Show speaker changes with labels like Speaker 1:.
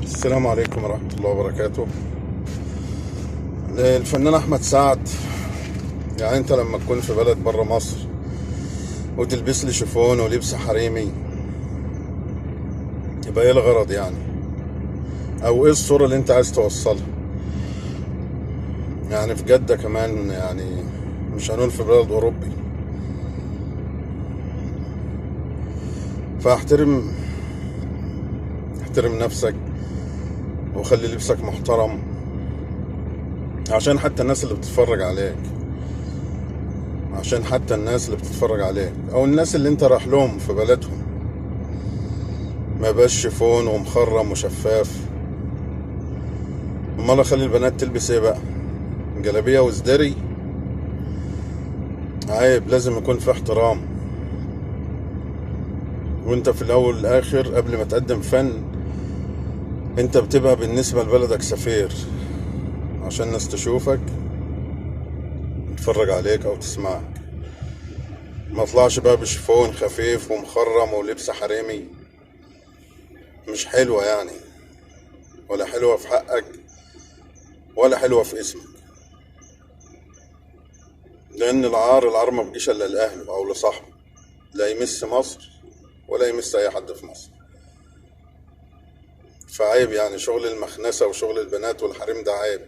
Speaker 1: السلام عليكم ورحمة الله وبركاته. الفنان أحمد سعد، يعني أنت لما تكون في بلد برا مصر وتلبس لي شيفون ولبس حريمي، يبقى إيه الغرض يعني؟ أو إيه الصورة اللي أنت عايز توصلها؟ يعني في جدة كمان، يعني مش هنقول في بلد أوروبي. فاحترم نفسك وخلي لبسك محترم، عشان حتى الناس اللي بتتفرج عليك، أو الناس اللي أنت راح لهم في بلدهم، ما يبقاش شيفون ومخرم وشفاف. امال اخلي البنات تلبس ايه بقى؟ جلابيه وزدري؟ عيب، لازم يكون في احترام. وانت في الاول والاخر قبل ما تقدم فن، انت بتبقى بالنسبه لبلدك سفير، عشان الناس تشوفك، تتفرج عليك او تسمعك. ما اطلعش بقى بشيفون خفيف ومخرم ولبس حريمي، مش حلوه يعني، ولا حلوه في حقك ولا حلوه في اسمك. لان العار ما بيجيش الا لاهله او لصاحبه، لا يمس مصر ولا يمس اي حد في مصر. فعيب يعني شغل المخنسة وشغل البنات والحريم، ده عيب.